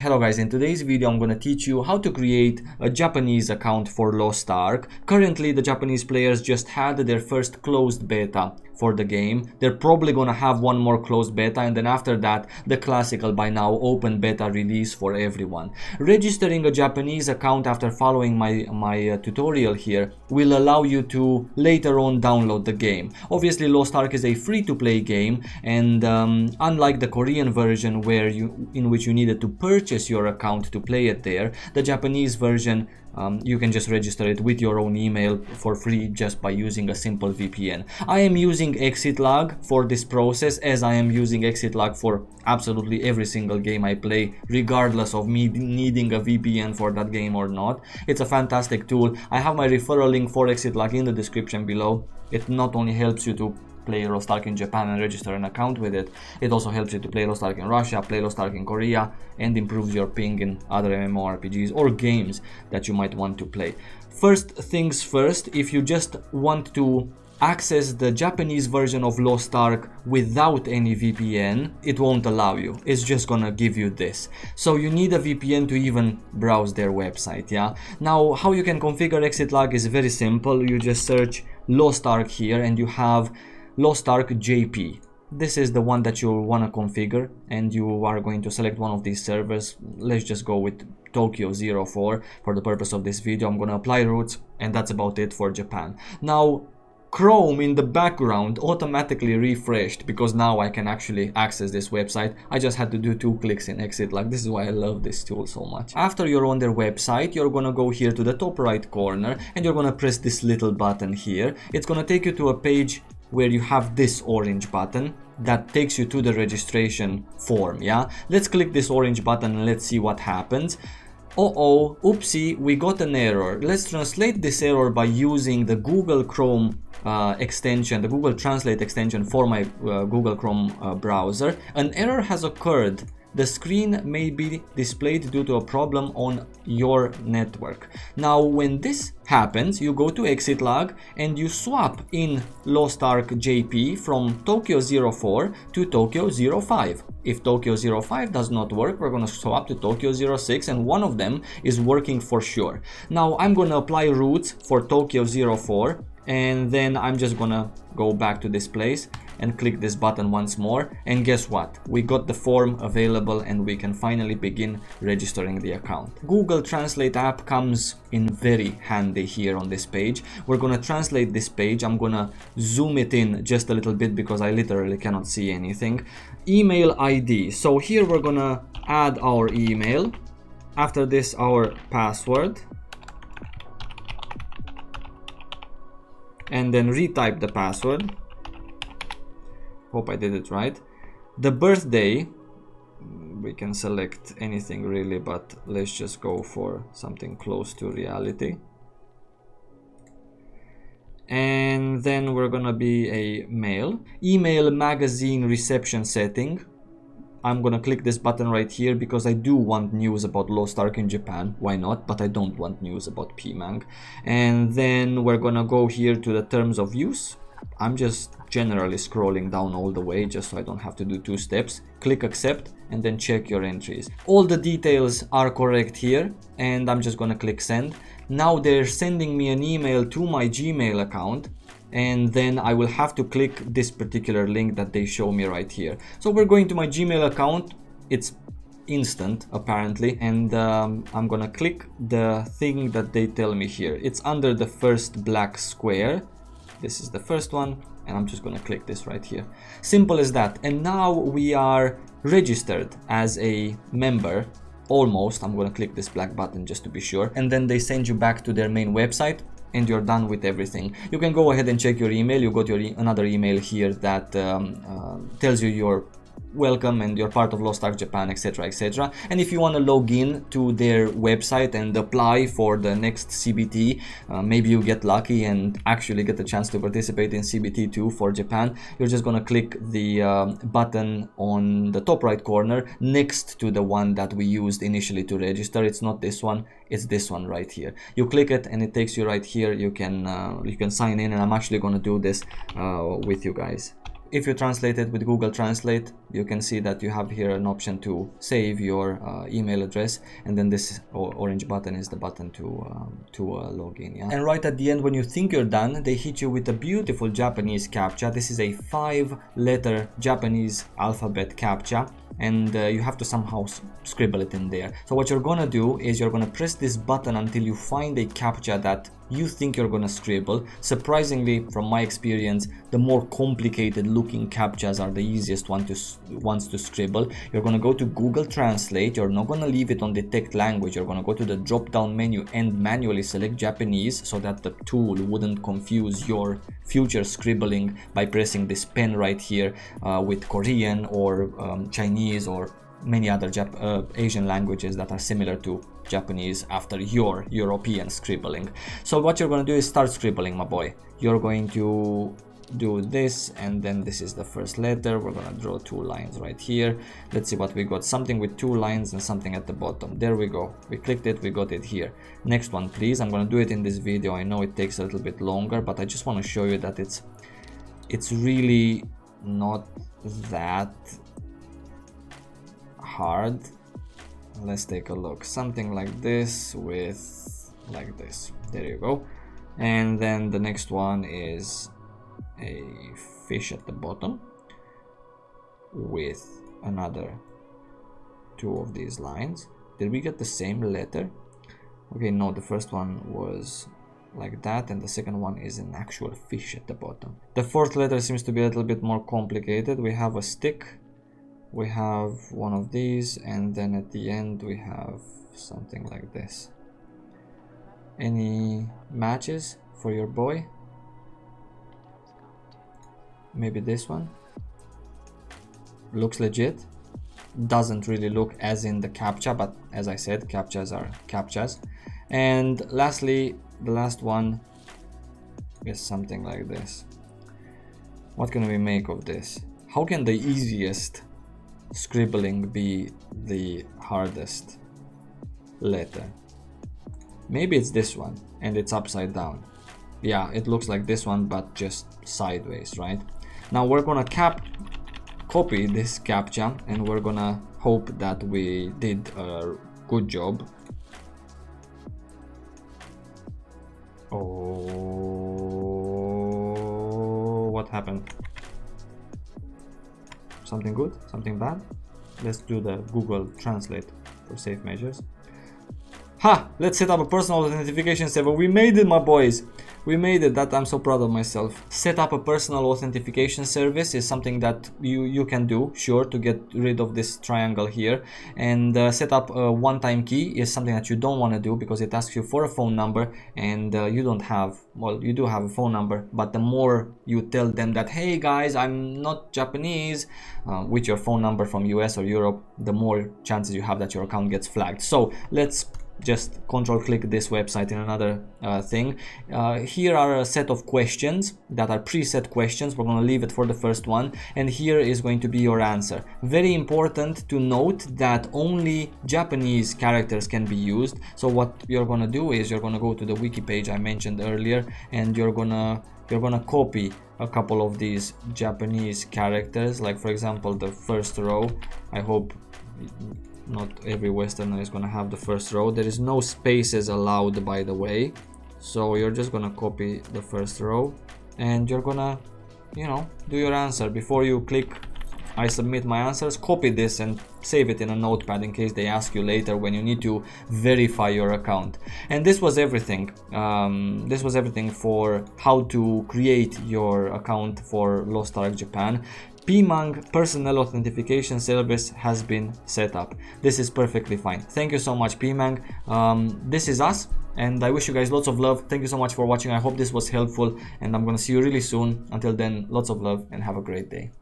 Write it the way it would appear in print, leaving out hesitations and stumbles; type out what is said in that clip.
Hello guys, in today's video I'm going to teach you how to create a Japanese account for Lost Ark. Currently the Japanese players just had their first closed beta for the game. They're probably going to have one more closed beta, and then after that the classical by now open beta release for everyone. Registering a Japanese account after following my tutorial here will allow you to later on download the game. Obviously Lost Ark is a free-to-play game, and unlike the Korean version in which you needed to purchase your account to play it there, the Japanese version you can just register it with your own email for free just by using a simple VPN. I am using ExitLog for this process, as I am using ExitLog for absolutely every single game I play, regardless of me needing a VPN for that game or not. It's a fantastic tool. I have my referral link for ExitLog in the description below. It not only helps you to play Lost Ark in Japan and register an account with it, it also helps you to play Lost Ark in Russia, play Lost Ark in Korea, and improves your ping in other MMORPGs or games that you might want to play. First things first, if you just want to access the Japanese version of Lost Ark without any VPN, it won't allow you. It's just gonna give you this. So you need a VPN to even browse their website, yeah? Now, how you can configure ExitLog is very simple. You just search Lost Ark here and you have Lost Ark JP. This is the one that you'll want to configure, and you are going to select one of these servers. Let's just go with Tokyo 04 for the purpose of this video. I'm going to apply routes, and that's about it for Japan. Now, Chrome in the background automatically refreshed because now I can actually access this website. I just had to do 2 clicks in ExitLog. This is why I love this tool so much. After you're on their website, you're gonna go here to the top right corner and you're gonna press this little button here. It's gonna take you to a page where you have this orange button that takes you to the registration form, yeah? Let's click this orange button and let's see what happens. Oopsie, we got an error. Let's translate this error by using the Google Chrome extension, the Google Translate extension for my Google Chrome browser. An error has occurred. The screen may be displayed due to a problem on your network. Now, when this happens, you go to ExitLog and you swap in Lost Ark JP from Tokyo 04 to Tokyo 05. If Tokyo 05 does not work, we're going to swap to Tokyo 06, and one of them is working for sure. Now, I'm going to apply routes for Tokyo 04, and then I'm just going to go back to this place and click this button once more, and guess what? We got the form available and we can finally begin registering the account. Google Translate app comes in very handy here on this page. We're gonna translate this page. I'm gonna zoom it in just a little bit because I literally cannot see anything. Email ID. So here we're gonna add our email. After this, our password. And then retype the password. Hope I did it right. The birthday, we can select anything really, but let's just go for something close to reality. And then we're gonna be a male. Email magazine reception setting. I'm gonna click this button right here because I do want news about Lost Ark in Japan. Why not? But I don't want news about PMANG. And then we're gonna go here to the terms of use. I'm just generally scrolling down all the way just so I don't have to do 2 steps. Click accept and then check your entries. All the details are correct here, and I'm just gonna click send. Now they're sending me an email to my Gmail account, and then I will have to click this particular link that they show me right here. So we're going to my Gmail account. It's instant apparently, and I'm gonna click the thing that they tell me here. It's under the first black square. This is the first one, and I'm just gonna click this right here. Simple as that. And now we are registered as a member. Almost. I'm gonna click this black button just to be sure, and then they send you back to their main website and you're done with everything. You can go ahead and check your email. You got your another email here that tells you you're welcome and you're part of Lost Ark Japan, etc, etc. And if you want to log in to their website and apply for the next CBT, maybe you get lucky and actually get the chance to participate in CBT 2 for Japan. You're just gonna click the button on the top right corner next to the one that we used initially to register. It's not this one, it's this one right here. You click it and it takes you right here. You can sign in, and I'm actually gonna do this with you guys. If you translate it with Google Translate, you can see that you have here an option to save your email address, and then this orange button is the button to log in. Yeah? And right at the end, when you think you're done, they hit you with a beautiful Japanese captcha. This is a 5-letter Japanese alphabet captcha, and you have to somehow scribble it in there. So what you're gonna do is you're gonna press this button until you find a captcha that you think you're gonna scribble. Surprisingly, from my experience, the more complicated looking captchas are the easiest ones to scribble. You're gonna go to Google Translate. You're not gonna leave it on detect language. You're gonna go to the drop down menu and manually select Japanese so that the tool wouldn't confuse your future scribbling by pressing this pen right here with Korean or Chinese or many other Asian languages that are similar to Japanese after your European scribbling. So what you're going to do is start scribbling, my boy. You're going to do this, and then this is the first letter. We're going to draw 2 lines right here. Let's see what we got. Something with 2 lines and something at the bottom. There we go. We clicked it, we got it here. Next one, please. I'm going to do it in this video. I know it takes a little bit longer, but I just want to show you that it's really not that hard. Let's take a look. Something like this with like this. There you go. And then the next one is a fish at the bottom with another 2 of these lines. Did we get the same letter? Okay, no, the first one was like that, and the second one is an actual fish at the bottom. The 4th letter seems to be a little bit more complicated. We have a stick, we have one of these, and then at the end we have something like this. Any matches for your boy? Maybe this one looks legit. Doesn't really look as in the captcha, but as I said, captchas are captchas. And lastly, the last one is something like this. What can we make of this? How can the easiest scribbling be the hardest letter? Maybe it's this one and it's upside down. Yeah, it looks like this one, but just sideways, right? Now we're gonna copy this captcha, and we're gonna hope that we did a good job. Oh, what happened? Something good? Something bad? Let's do the Google Translate for safe measures. Ha! Let's set up a personal authentication server. We made it, my boys. We made it. That I'm so proud of myself. Set up a personal authentication service is something that you can do, sure, to get rid of this triangle here. And set up a one-time key is something that you don't want to do because it asks you for a phone number, and you don't have, well, you do have a phone number, but the more you tell them that, hey guys, I'm not Japanese, with your phone number from US or Europe, the more chances you have that your account gets flagged. So let's just control click this website in another thing. Here are a set of questions that are preset questions. We're going to leave it for the first one, and here is going to be your answer. Very important to note that only Japanese characters can be used. So what you're going to do is you're going to go to the wiki page I mentioned earlier, and you're gonna copy a couple of these Japanese characters, like for example the first row. I hope not every Westerner is gonna have the first row. There is no spaces allowed, by the way, so you're just gonna copy the first row, and you're gonna, you know, do your answer. Before you click I submit my answers, copy this and save it in a notepad in case they ask you later when you need to verify your account. And this was everything. This was everything for how to create your account for Lost Ark Japan. PMANG personal authentication service has been set up. This is perfectly fine. Thank you so much, PMANG. This is us, and I wish you guys lots of love. Thank you so much for watching. I hope this was helpful, and I'm gonna see you really soon. Until then, lots of love and have a great day.